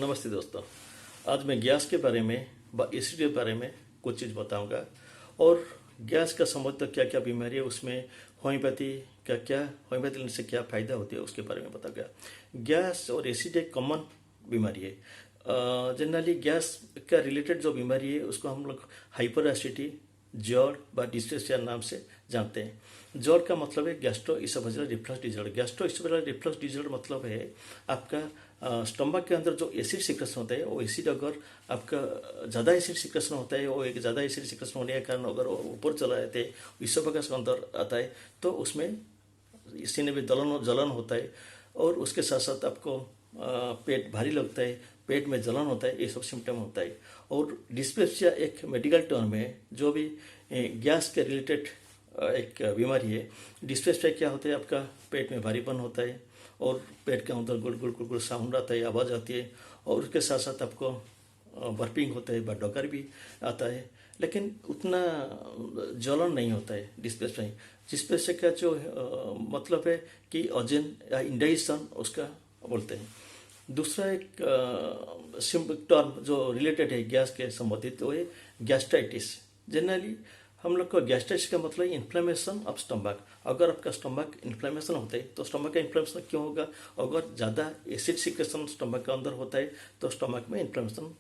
नमस्ते दोस्तों। आज मैं गैस के बारे में व एसिड के बारे में कुछ चीज़ बताऊंगा और गैस का संबंध क्या क्या बीमारी है, उसमें होम्योपैथी का क्या, होम्योपैथी लेने से क्या फ़ायदा होती है उसके बारे में बताऊंगा। गैस और एसिड एक कॉमन बीमारी है। जनरली गैस का रिलेटेड जो बीमारी है उसको हम लोग हाइपर एसिडिटी, जॉर्ड व डिस्पेप्सिया नाम से जानते हैं। जॉर्ड का मतलब है gastro oesophageal reflux disorder. Gastro oesophageal reflux disorder मतलब है आपका स्टमक के अंदर जो एसिड सिक्रेशन होता है वो एसिड अगर आपका ज़्यादा एसिड सिक्रेशन होता है, वो एक ज़्यादा एसिड सिक्रेशन होने के कारण अगर वो ऊपर चला जाते हैं, इसोफेगस के अंदर आता है तो उसमें सीने में जलन होता है और उसके साथ साथ आपको पेट भारी लगता है, पेट में जलन होता है, ये सब सिम्टम होता है। और डिस्पेप्सिया एक मेडिकल टर्म है जो भी गैस के रिलेटेड एक बीमारी है। डिस्पेप्सिया क्या होता है, आपका पेट में भारीपन होता है और पेट के अंदर गुड़ गुड़ गुड़ गुड़ साउंड आता है, आवाज़ आती है और उसके साथ साथ आपको बर्पिंग होता है, डकार भी आता है, लेकिन उतना जलन नहीं होता है डिस्पेप्सिया। डिस्पेप्सिया का जो मतलब है कि अजन या इंडाइजेशन उसका बोलते हैं। दूसरा एक टर्म जो रिलेटेड है गैस के संबंधित वो है गैस्ट्राइटिस। जनरली हम लोग को गैस्ट्राइटिस का मतलब इन्फ्लेमेशन ऑफ स्टमक। अगर आपका स्टमक इन्फ्लेमेशन होता है तो स्टमक का इन्फ्लेमेशन क्यों होगा? अगर ज़्यादा एसिड सिक्रेशन स्टमक के अंदर होता है तो स्टमक में इन्फ्लेमेशन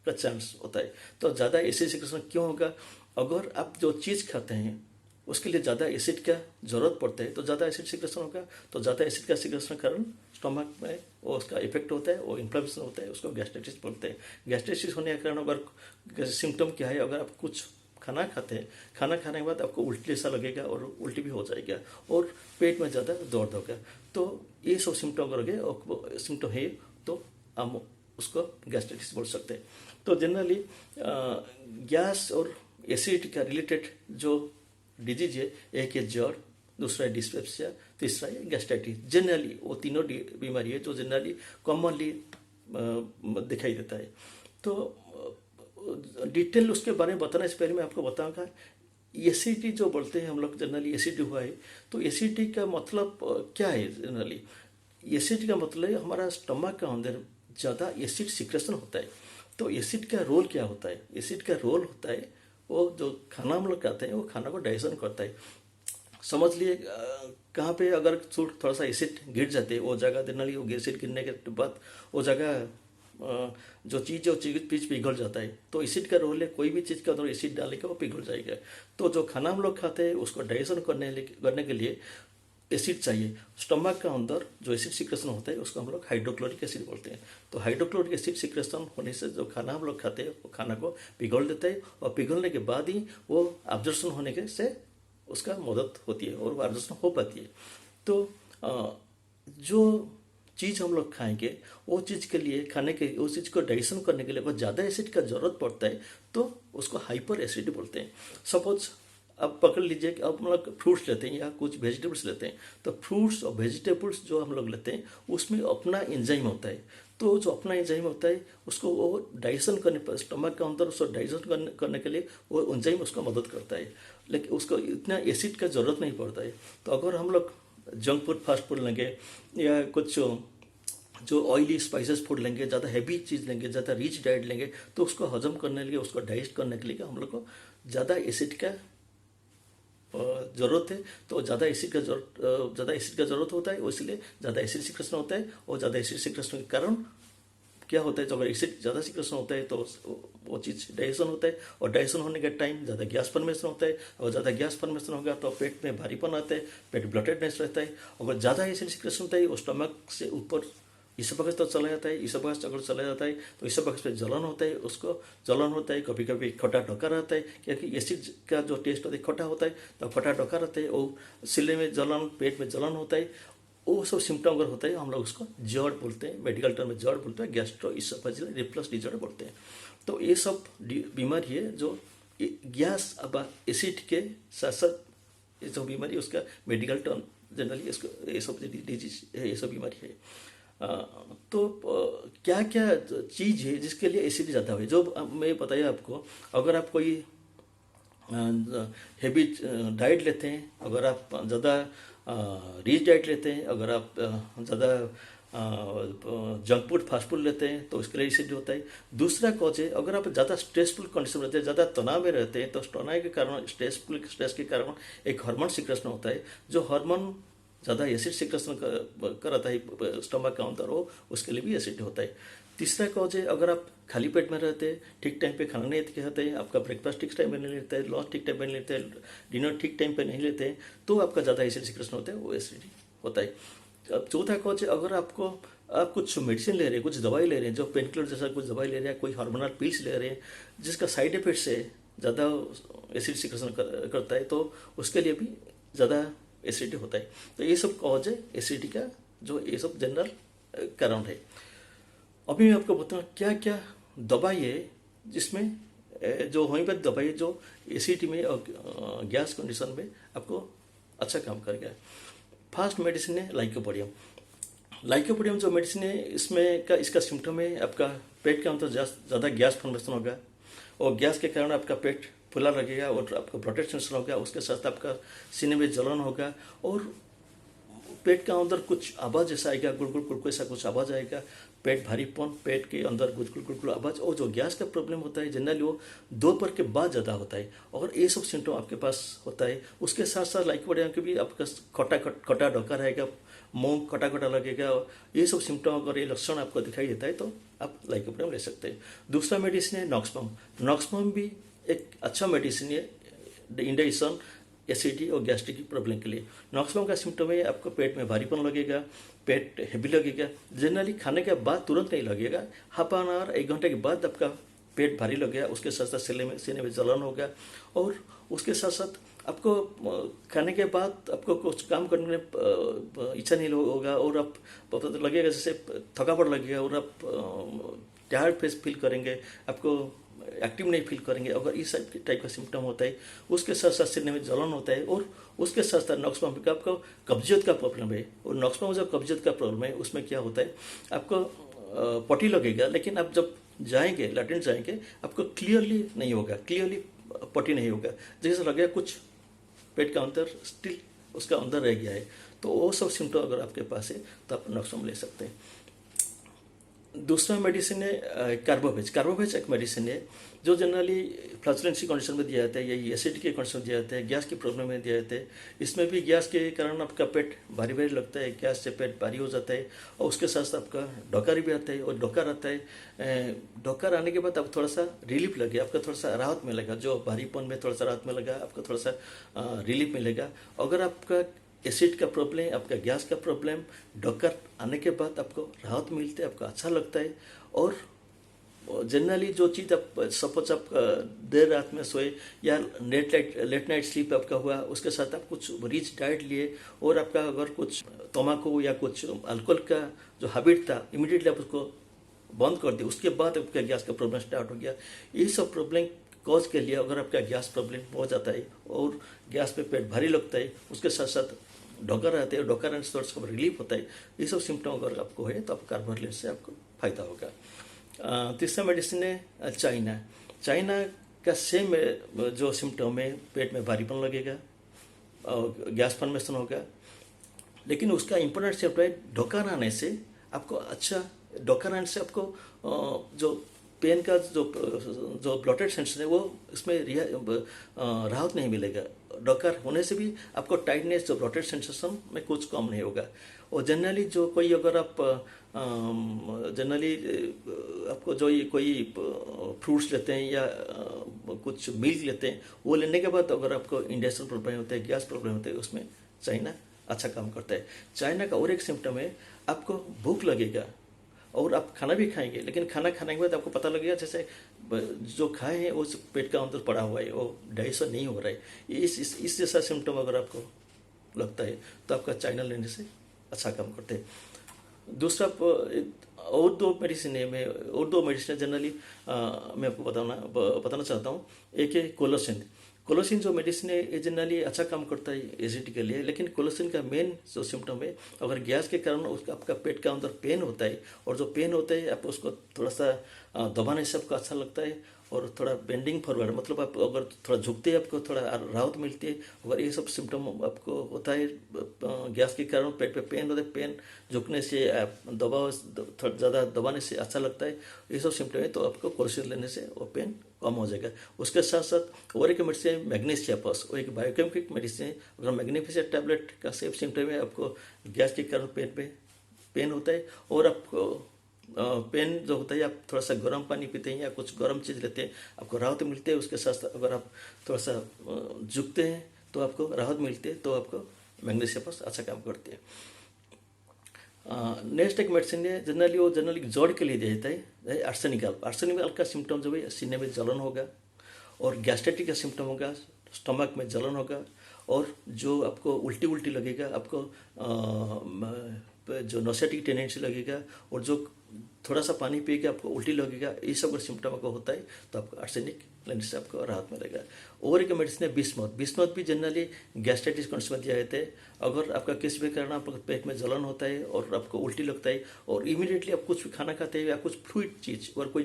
का चांस होता है। तो ज़्यादा एसिड सिक्रेशन क्यों होगा? अगर आप जो चीज़ खाते हैं उसके लिए ज़्यादा एसिड का जरूरत पड़ता है तो ज़्यादा एसिड सिक्रेशन होगा। तो ज़्यादा एसिड का सिक्रेशन कारण स्टमक में वो उसका इफेक्ट होता है, वो इन्फ्लेमेशन होता है, उसको गैस्ट्राइटिस बोलते हैं। गैस्ट्राइटिस होने के कारण अगर सिम्टम क्या है, अगर आप कुछ खाना खाते हैं, खाना खाने के बाद आपको उल्टी जैसा लगेगा और उल्टी भी हो जाएगा और पेट में ज़्यादा दर्द होगा। तो ये सब सिम्टम अगर लगे और सिम्टम है तो हम उसको गैस्ट्राइटिस बोल सकते हैं। तो जनरली गैस और एसिड का रिलेटेड जो डिजीज है, एक है जॉर्ड, दूसरा है डिस्पेप्सिया, तीसरा है गैस्ट्राइटिस। जनरली वो तीनों बीमारी है जो जनरली कॉमनली दिखाई देता है। तो डिटेल उसके बारे में बताने से पहले मैं आपको बताऊंगा एसिडिटी जो बोलते हैं हम लोग, जनरली एसिडिटी हुआ है तो एसिडिटी का मतलब क्या है? जनरली एसिड का मतलब है हमारा स्टमक का अंदर ज़्यादा एसिड सिक्रेशन होता है। तो एसिड का रोल क्या होता है? एसिड का रोल होता है वो जो खाना हम लोग खाते हैं वो खाना को डाइजेशन करता है। समझ लिए कहाँ पे अगर थोड़ा सा एसिड गिर जाते हैं वो जगह जनरली वो एसिड गिरने के बाद वो जगह जो चीज़ पिघल जाता है। तो एसिड का रोल है कोई भी चीज़ के अंदर एसिड डालने के वो पिघल जाएगा। तो जो खाना हम लोग खाते हैं उसको डाइजेशन करने के लिए एसिड चाहिए। स्टमक का अंदर जो एसिड सिक्रेशन होता है उसको हम लोग हाइड्रोक्लोरिक एसिड बोलते हैं। तो हाइड्रोक्लोरिक एसिड सिक्रेशन होने से जो खाना हम लोग खाते हैं वो खाना को पिघल देता है और पिघलने के बाद ही वो एब्जॉर्प्शन होने के से उसका मदद होती है और वो एब्जॉर्प्शन हो पाती है। तो जो चीज़ हम लोग खाएंगे वो चीज़ के लिए खाने के उस चीज़ को डाइजेशन करने के लिए बहुत ज़्यादा एसिड का जरूरत पड़ता है तो उसको हाइपर एसिड बोलते हैं। सपोज अब पकड़ लीजिए कि अब हम लोग फ्रूट्स लेते हैं या कुछ वेजिटेबल्स लेते हैं, तो फ्रूट्स और वेजिटेबल्स जो हम लोग लेते हैं उसमें अपना एंजाइम होता है। तो जो अपना एंजाइम होता है उसको वो डाइजेशन करने पर स्टमक के अंदर उसको डाइजेशन करने के लिए वो एंजाइम उसको मदद करता है, लेकिन उसको इतना एसिड का ज़रूरत नहीं पड़ता है। तो अगर हम लोग जंक फूड, फास्ट फूड लेंगे या कुछ जो ऑयली स्पाइसेस फूड लेंगे, ज़्यादा हैवी चीज़ लेंगे, ज़्यादा रिच डाइट लेंगे तो उसको हजम करने के लिए, उसको डाइजेस्ट करने के लिए हम लोग को ज़्यादा एसिड का ज़रूरत है। तो ज़्यादा एसिड का ज़रूरत होता है, इसलिए ज़्यादा एसिड सिक्रेशन होता है और ज़्यादा एसिड सिक्रेशन के कारण क्या होता है, तो अगर एसिड ज़्यादा सिक्रेशन होता है तो वो चीज़ डाइजेशन होता है और डाइजेशन होने के टाइम ज़्यादा गैस फॉर्मेशन होता है और ज़्यादा गैस फॉर्मेशन होगा तो पेट में भारीपन आता है, पेट ब्लॉटेडनेस रहता है। अगर ज़्यादा एसिड सिक्रेशन होता है वो स्टमक से ऊपर इसोफेगस तो चला जाता है, इसोफेगस अगर चला जाता है तो इसोफेगस पे जलन होता है, उसको जलन होता है, कभी कभी खट्टा डकार रहता है क्योंकि एसिड का जो टेस्ट होता है खट्टा होता है तो खट्टा डकार रहता है और सिले में जलन, पेट में जलन होता है। वो सब सिम्टम अगर होता है हम लोग उसको जॉर्ड बोलते हैं, मेडिकल टर्म में जॉर्ड बोलते हैं, गैस्ट्रो इसोफेजियल रिफ्लक्स डिसऑर्डर बोलते हैं। तो ये सब बीमारी है जो गैस अब एसिड के साथ साथ ये सब बीमारी उसका मेडिकल टर्म जनरली इसको ये सब डिजीज है, ये सब बीमारी है। तो क्या क्या चीज़ है जिसके लिए एसिड ज़्यादा है, जो मैं बताया आपको। अगर आप कोई हैवी डाइट लेते हैं, अगर आप ज़्यादा रिच डाइट लेते हैं, अगर आप ज़्यादा जंक फूड फास्ट फूड लेते हैं तो उसके लिए एसिडिटी होता है। दूसरा कॉज है अगर आप ज़्यादा स्ट्रेसफुल कंडीशन में रहते हैं, ज़्यादा तनाव में रहते हैं, तो तनाव के कारण स्ट्रेस के कारण एक हार्मोन सिक्रेशन होता है, जो हार्मोन ज़्यादा एसिड सिक्रेशन कराता है स्टमक के अंदर, हो उसके लिए भी एसिडिटी होता है। तीसरा कॉज है अगर आप खाली पेट में रहते हैं, ठीक टाइम पे खाना नहीं खाते हैं, आपका ब्रेकफास्ट ठीक टाइम पे नहीं लेते हैं, लंच ठीक टाइम पे नहीं लेते हैं, डिनर ठीक टाइम पे नहीं लेते हैं, तो आपका ज़्यादा एसिड सिक्रेशन होता है, वो एसिडिटी होता है। अब चौथा कॉज है अगर आप कुछ मेडिसिन ले रहे हैं, कुछ दवाई ले रहे हैं, जो पेन किलर जैसा कुछ दवाई ले रहे हैं, कोई हार्मोनल पिल्स ले रहे हैं जिसका साइड इफेक्ट से ज़्यादा एसिड सिक्रेशन करता है, तो उसके लिए भी ज़्यादा एसिडिटी होता है। तो ये सब कॉज है एसिडिटी का, जो ये सब जनरल कारण है। अभी मैं आपको बताऊँ क्या क्या दवाई है जिसमें जो होम्योपैथ दवाई है जो एसिडिटी में और गैस कंडीशन में आपको अच्छा काम करेगा। फर्स्ट मेडिसिन है लाइकोपोडियम। लाइकोपोडियम जो मेडिसिन है इसका सिम्टम है आपका पेट के अंदर ज़्यादा गैस फॉर्मेशन होगा, और गैस के कारण आपका पेट फुला लगेगा और आपका ब्लड टेंशन होगा, उसके साथ आपका सीने में जलन होगा और पेट के अंदर कुछ आवाज़ जैसा आएगा, गुड़गुड़ गुड़गुड़ ऐसा कुछ आवाज़ आएगा, पेट भारीपन, पेट के अंदर गुड़गुड़ गुड़गुड़ आवाज़। और जो गैस का प्रॉब्लम होता है जनरली वो दोपहर के बाद ज़्यादा होता है, और ये सब सिम्टम आपके पास होता है। उसके साथ साथ लाइकोपोडियम के भी आपका खटा डोका रहेगा, मुंह खटा खटा लगेगा, ये सब सिम्टम अगर ये लक्षण आपको दिखाई देता है तो आप लाइकोपोडियम ले सकते हैं। दूसरा मेडिसिन है नॉक्सपम। नॉक्सपम भी एक अच्छा मेडिसिन है इंडाइजेशन, एसिडिटी और गैस्ट्रिक की प्रॉब्लम के लिए। नॉक्सपम का सिम्टम है आपको पेट में भारीपन लगेगा, पेट हेवी लगेगा, जनरली खाने के बाद तुरंत नहीं लगेगा, हाफ एन आवर 1 घंटे के बाद आपका पेट भारी लगेगा, उसके साथ साथ सीने में जलन होगा, और उसके साथ साथ आपको खाने के बाद आपको कुछ काम करने में इच्छा नहीं होगा, और आप पता लगेगा जैसे थकावट लगेगा, और आप टायर्ड फेस फील करेंगे, आपको एक्टिव नहीं फील करेंगे। अगर इस टाइप का सिम्टम होता है, उसके साथ साथ सीने में जलन होता है, और उसके साथ साथ नॉक्सपम का आपको कब्जियत का प्रॉब्लम है, और नॉक्सपम में जब कब्जियत का प्रॉब्लम है उसमें क्या होता है आपको पटी लगेगा, लेकिन आप जब जाएंगे लैट्रिन जाएंगे आपको क्लियरली नहीं होगा, क्लियरली पटी नहीं होगा, जैसे लगेगा कुछ पेट का अंदर स्टिल उसका अंदर रह गया है। तो वो सब सिम्टम अगर आपके पास है तो आप नॉक्सपम ले सकते हैं। दूसरा मेडिसिन है कार्बोवेज। कार्बोवेज एक मेडिसिन है जो जनरली फ्लैचुलेंसी कंडीशन में दिया जाता है, या एसिड के कंडीशन में दिया जाता है, गैस की प्रॉब्लम में दिया जाता है। इसमें भी गैस के कारण आपका पेट भारी भारी लगता है, गैस से पेट भारी हो जाता है, और उसके साथ साथ आपका डोकार भी आता है, और डोकार आता है, डोकार आने के बाद आपको थोड़ा सा रिलीफ लगे, आपका थोड़ा सा राहत मिलेगा, जो भारीपन में थोड़ा सा राहत मिलेगा, आपको थोड़ा सा रिलीफ मिलेगा। अगर आपका एसिड का प्रॉब्लम, आपका गैस का प्रॉब्लम, डॉक्टर आने के बाद आपको राहत मिलती है, आपको अच्छा लगता है। और जनरली जो चीज़ आप सपोज आप देर रात में सोए, या लेट नाइट स्लीप आपका हुआ, उसके साथ आप कुछ रिच डाइट लिए, और आपका अगर कुछ तम्बाकू या कुछ अल्कोहल का जो हैबिट था इमीडिएटली आप उसको बंद कर दिया, उसके बाद आपका गैस का प्रॉब्लम स्टार्ट हो गया। ये सब प्रॉब्लम कॉज के लिए अगर आपका गैस प्रॉब्लम हो जाता है और गैस पे पेट भारी लगता है, उसके साथ साथ डॉकर रहते हैं, डॉकर एंड सोर्स का रिलीफ होता है, ये सब सिम्टम अगर आपको है तो आप कार्बोहाइड्रेट से आपको फायदा होगा। तीसरा मेडिसिन है चाइना। चाइना का सेम जो सिम्टम है, पेट में भारीपन लगेगा और गैस फॉर्मेशन होगा, लेकिन उसका इंपॉर्टेंट सिम्टम है डॉकर आने से आपको अच्छा, डॉकर आने से आपको जो पेन का जो ब्लॉटेड सेंसेशन है वो इसमें राहत नहीं मिलेगा। डॉकर होने से भी आपको टाइटनेस, जो ब्लॉटेड सेंसेशन में कुछ कम नहीं होगा। और जनरली जो कोई अगर आप जनरली आपको जो ये कोई फ्रूट्स लेते हैं या कुछ मिल्क लेते हैं, वो लेने के बाद अगर आपको इंडाइजेशन प्रॉब्लम होता है, गैस प्रॉब्लम होता है, उसमें चाइना अच्छा काम करता है। चाइना का और एक सिम्टम है आपको भूख लगेगा और आप खाना भी खाएंगे, लेकिन खाना खाने के बाद आपको पता लगेगा जैसे जो खाए हैं वो पेट का अंदर पड़ा हुआ है, वो डाइजेशन नहीं हो रहा है। इस जैसा सिम्टम अगर आपको लगता है तो आपका चाइना लेने से अच्छा काम करते हैं। दूसरा और दो मेडिसिन है जनरली मैं आपको बताना चाहता हूँ। एक है कोलोसिन। कोलोसिन जो मेडिसिन है ये जनरली अच्छा काम करता है एसिडिटी के लिए, लेकिन कोलोसिन का मेन जो सिम्टम है, अगर गैस के कारण उसका आपका पेट के अंदर पेन होता है, और जो पेन होता है आप उसको थोड़ा सा दबाने से आपको अच्छा लगता है, और थोड़ा बेंडिंग फॉरवर्ड, मतलब आप अगर थोड़ा झुकते हैं आपको थोड़ा राहत मिलती है। अगर ये सब सिम्टम आपको होता है गैस के कारण, पेट पे पेन होता है, पेन झुकने से दबाव थोड़ा ज़्यादा दबाने से अच्छा लगता है, ये सब सिम्टम है, तो आपको कोलेस्ट्रॉल लेने से वो पेन कम हो जाएगा। उसके साथ साथ और एक मेडिसिन है मैग्नीशिया प्लस, वो एक बायोकेमिकल मेडिसिन है। अगर मैग्नीशिया टैबलेट का सेफ सिम्टम है आपको गैस के कारण पेट में पेन होता है, और आपको पेन जो होता है, आप थोड़ा सा गर्म पानी पीते हैं या कुछ गर्म चीज़ लेते हैं, आपको राहत मिलती है। उसके साथ साथ अगर आप थोड़ा सा झुकते हैं तो आपको राहत मिलती है, तो आपको मैग्नीशिया प्लस अच्छा काम करती है। नेक्स्ट एक मेडिसिन है, जनरली जोड़ के लिए दिया जाता है आर्सेनिकल। आर्सेनिकल का सिम्टम जो है सीने में जलन होगा, और गैस्ट्राइटिस का सिम्टम होगा, स्टमक में जलन होगा, और जो आपको उल्टी उल्टी लगेगा, आपको जो नोसेटिक टेंडेंसी लगेगा, और जो थोड़ा सा पानी पी के आपको उल्टी लगेगा, ये सब अगर सिम्टम आपको होता है तो आपको आर्सेनिक लेने से आपको राहत मिलेगा। और एक मेडिसिन है बिस्मथ। बिस्मथ भी जनरली गैस्ट्राइटिस कंडीशन में दिया जाता है। अगर आपका किसी भी कारण आपको पेट में जलन होता है और आपको उल्टी लगता है, और इमीडिएटली आप कुछ भी खाना खाते हैं या कुछ फ्लूइड चीज़ और कोई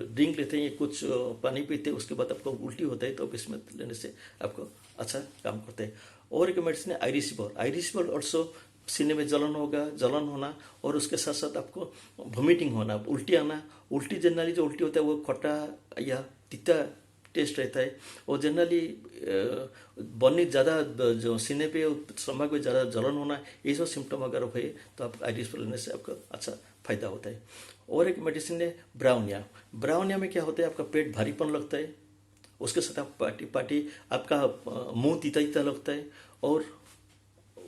ड्रिंक लेते हैं या कुछ पानी पीते हैं, उसके बाद आपको उल्टी होता है, तो बिस्मथ लेने से आपको अच्छा काम करता है। और एक मेडिसिन है आयरिसिबोल। आयरिसिबोल ऑल्सो सीने में जलन होना, और उसके साथ साथ आपको वॉमिटिंग होना, उल्टी आना। उल्टी जनरली जो उल्टी होता है वो खट्टा या तीता टेस्ट रहता है, और जनरली बॉडी ज़्यादा जो सीने पे स्टमक में ज़्यादा जलन होना, ये सब सिम्टम अगर हो तो आप आयरिसिबोल लेने से आपको अच्छा फायदा होता है। और एक मेडिसिन है ब्राउनिया। ब्राउनिया में क्या होता है, आपका पेट भारीपन लगता है, उसके साथ आप पार्टी आपका मुंह तीता तीता लगता है, और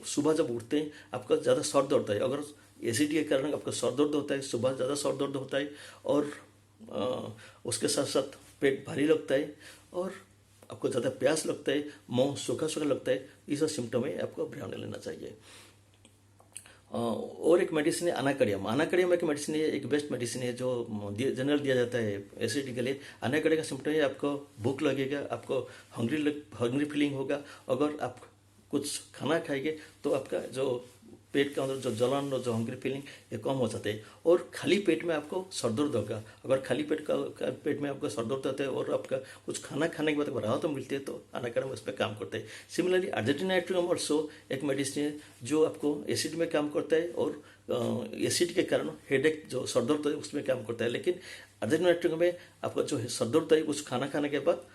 सुबह जब उठते हैं आपका ज़्यादा सर दर्द होता है। अगर एसिडिटी के कारण आपका सर दर्द होता है, सुबह ज़्यादा सर दर्द होता है, और उसके साथ साथ पेट भारी लगता है, और आपको ज़्यादा प्यास लगता है, मुंह सूखा सूखा लगता है, ये सब सिम्टम है, आपको ब्राउनिया लेना चाहिए। और एक मेडिसिन है अनाकार्डियम। अनाकार्डियम एक मेडिसिन है, एक बेस्ट मेडिसिन है जो जनरल दिया जाता है एसिडिटी के लिए। अनाकार्डियम का सिम्टम है आपको भूख लगेगा, आपको हंग्री फीलिंग होगा। अगर आप कुछ खाना खाएंगे तो आपका जो पेट के अंदर जो जलन और जो हंग्री फीलिंग ये कम हो जाते हैं, और खाली पेट में आपको सर दर्द होगा। अगर खाली पेट में आपको सर दर्द होता है और आपका कुछ खाना खाने के बाद आपको राहत तो मिलती है, तो अनाकार्डियम उस पर काम करते हैं। सिमिलरली अर्जेंटिनाइट्रियम ऑल्सो एक मेडिसिन है जो आपको एसिड में काम करता है, और एसिड के कारण हेडेक जो सर दर्द है उसमें काम करता है। लेकिन अर्जेंटिनाइट्रियम में आपका जो सर दर्द है कुछ खाना खाने के बाद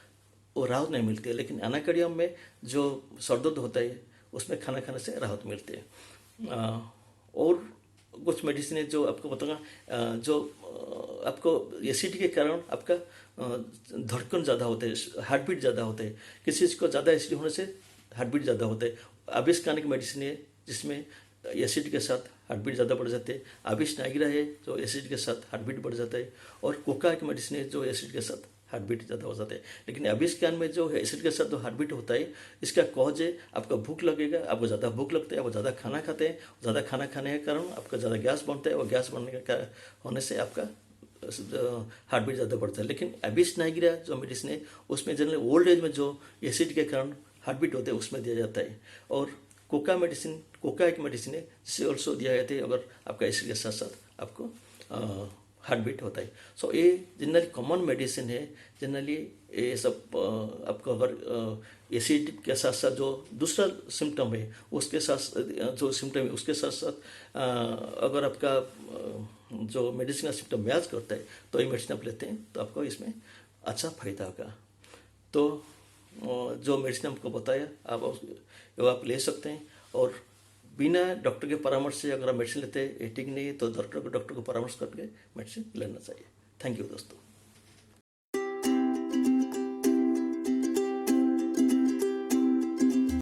वो राहत नहीं मिलती है, लेकिन अनाकार्डियम में जो सर दर्द होता है उसमें खाना खाने से राहत मिलती है। और कुछ मेडिसिन है जो आपको बताऊंगा, जो आपको एसिड के कारण आपका धड़कन ज़्यादा होता है, हार्ट बीट ज़्यादा होता है। किसी चीज़ को ज़्यादा एसिड होने से हार्ट बीट ज़्यादा होता है। आबिस खाने की मेडिसिन है जिसमें एसिड के साथ हार्ट बीट ज़्यादा बढ़ जाते हैं। आबिस नाइग्रा है जो एसिड के साथ हार्ट बीट बढ़ जाता है, और कोका की मेडिसिन है जो एसिड के साथ हार्ट बीट ज़्यादा हो जाता है। लेकिन अभी इस ज्ञान में जो है एसिड के साथ जो हार्ट बीट होता है, इसका कॉज है आपका भूख लगेगा, आपको ज़्यादा भूख लगता है, आप ज़्यादा खाना खाते हैं, ज़्यादा खाना खाने के कारण आपका ज़्यादा गैस बनता है, और गैस बनने का होने से आपका हार्ट बीट ज़्यादा बढ़ता है। लेकिन अबिस नाइग्रा जो मेडिसिन है उसमें जनरली ओल्ड एज में जो एसिड के कारण हार्ट बीट होते हैं उसमें दिया जाता है। और कोका एक मेडिसिन है जिसे ऑल्सो दिया जाता है अगर आपका एसिड के साथ साथ आपको हार्ट बीट होता है। सो ये जनरली कॉमन मेडिसिन है। जनरली ये सब आपको अगर एसिड के साथ साथ जो दूसरा सिम्टम है उसके साथ जो सिम्टम है उसके साथ साथ अगर आपका जो मेडिसिन का सिम्टम मैच करता है तो ये मेडिसिन आप लेते हैं तो आपको इसमें अच्छा फायदा होगा। तो जो मेडिसिन आपको बताया आप ले सकते हैं, और बिना डॉक्टर के परामर्श से अगर आप मेडिसिन लेते हैं ये ठीक नहीं है, तो डॉक्टर को परामर्श करके मेडिसिन लेना चाहिए। थैंक यू दोस्तों।